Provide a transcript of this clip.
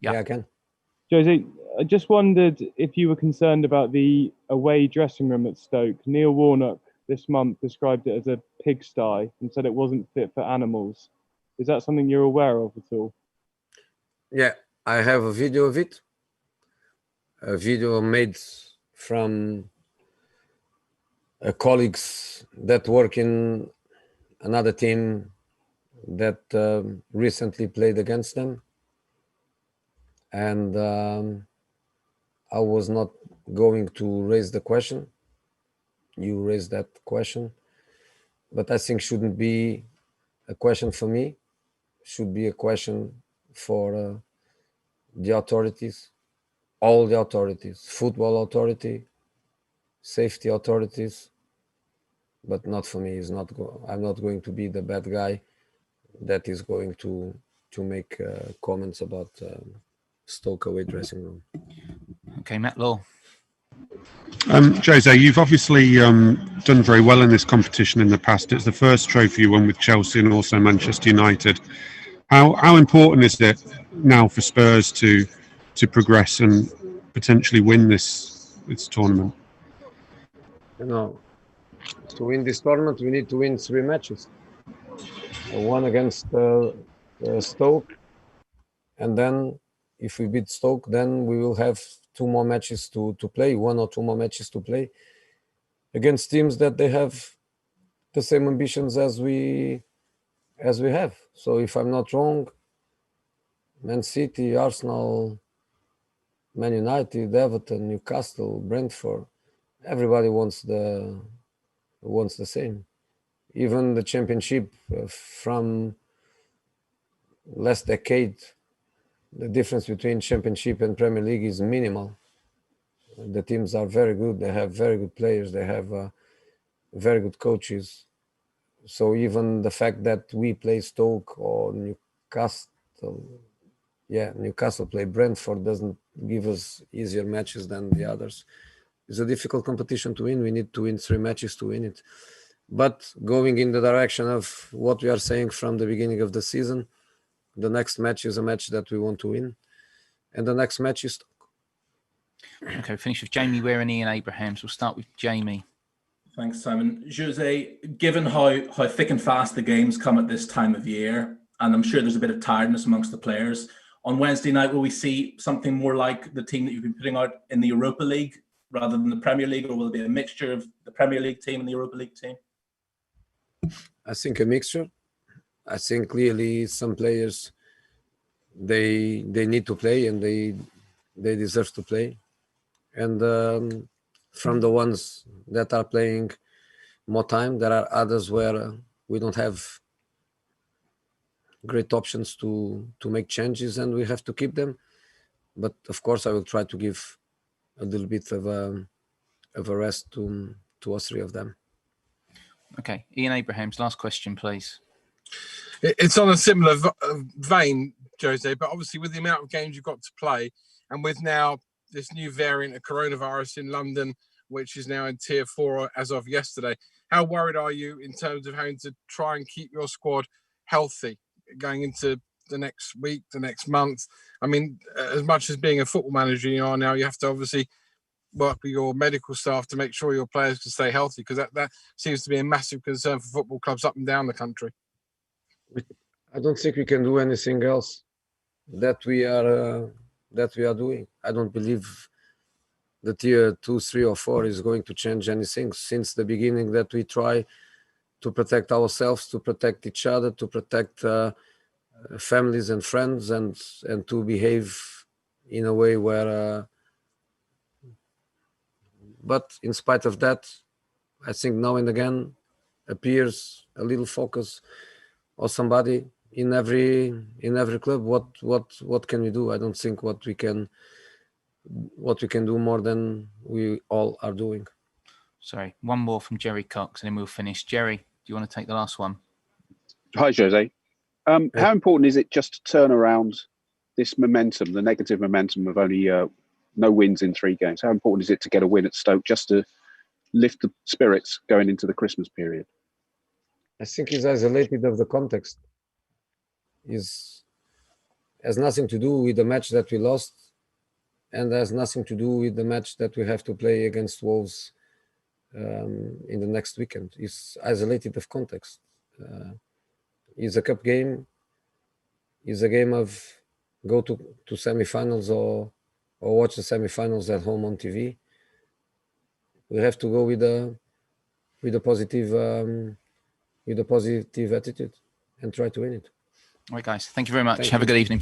Yeah, I can. Jose, I just wondered if you were concerned about the away dressing room at Stoke. Neil Warnock this month described it as a pigsty and said it wasn't fit for animals. Is that something you're aware of at all? Yeah, I have a video of it. A video made from colleagues that work in another team that recently played against them. And I was not going to raise the question. You raised that question. But I think shouldn't be a question for me. Should be a question for the authorities, all the authorities, football authority, safety authorities, but not for me. I'm not going to be the bad guy that is going to make comments about Stoke away dressing room. Okay, Matt Law. Jose, you've obviously done very well in this competition in the past. It's the first trophy you won with Chelsea and also Manchester United. How important is it now for Spurs to progress and potentially win this tournament? You know, to win this tournament, we need to win 3 matches. One against Stoke, and then if we beat Stoke, then we will have 2 more matches to play, 1 or 2 more matches to play against teams that they have the same ambitions as we have. So if I'm not wrong, Man City, Arsenal, Man United, Everton, Newcastle, Brentford, everybody wants the same. Even the Championship from last decade, the difference between Championship and Premier League is minimal. The teams are very good. They have very good players. They have very good coaches. So even the fact that we play Stoke or Newcastle play Brentford doesn't give us easier matches than the others. It's a difficult competition to win. We need to win 3 matches to win it. But going in the direction of what we are saying from the beginning of the season, the next match is a match that we want to win. And the next match is Stoke. Okay, finish with Jamie Weir and Ian Abrahams. We'll start with Jamie. Thanks, Simon. Jose, given how thick and fast the games come at this time of year, and I'm sure there's a bit of tiredness amongst the players, on Wednesday night, will we see something more like the team that you've been putting out in the Europa League rather than the Premier League, or will it be a mixture of the Premier League team and the Europa League team? I think a mixture. I think clearly some players, they need to play and they deserve to play. And from the ones that are playing more time, there are others where we don't have great options to make changes, and we have to keep them. But of course, I will try to give a little bit of a rest to 2 or 3 of them. Okay, Ian Abrahams, last question, please. It's on a similar vein, Jose, but obviously with the amount of games you've got to play, and with now this new variant of coronavirus in London, which is now in tier 4 as of yesterday, how worried are you in terms of having to try and keep your squad healthy going into the next week, the next month? I mean, as much as being a football manager you are now, you have to obviously work with your medical staff to make sure your players can stay healthy, because that seems to be a massive concern for football clubs up and down the country. I don't think we can do anything else that we are doing. I don't believe the tier 2, 3, or 4 is going to change anything. Since the beginning that we try to protect ourselves, to protect each other, to protect families and friends, and to behave in a way where but in spite of that, I think now and again appears a little focus or somebody in every club. What can we do? I don't think what we can do more than we all are doing. Sorry, one more from Jerry Cox and then we'll finish. Jerry, do you want to take the last one? Hi, Jose. How important is it just to turn around this momentum, the negative momentum of only no wins in 3 games? How important is it to get a win at Stoke just to lift the spirits going into the Christmas period? I think it's isolated of the context. Is has nothing to do with the match that we lost, and has nothing to do with the match that we have to play against Wolves in the next weekend. It's isolated of context. It's a cup game. It's a game of go to semi-finals or watch the semi-finals at home on TV. We have to go with a positive attitude and try to win it. All right, guys. Thank you very much. Have a good evening.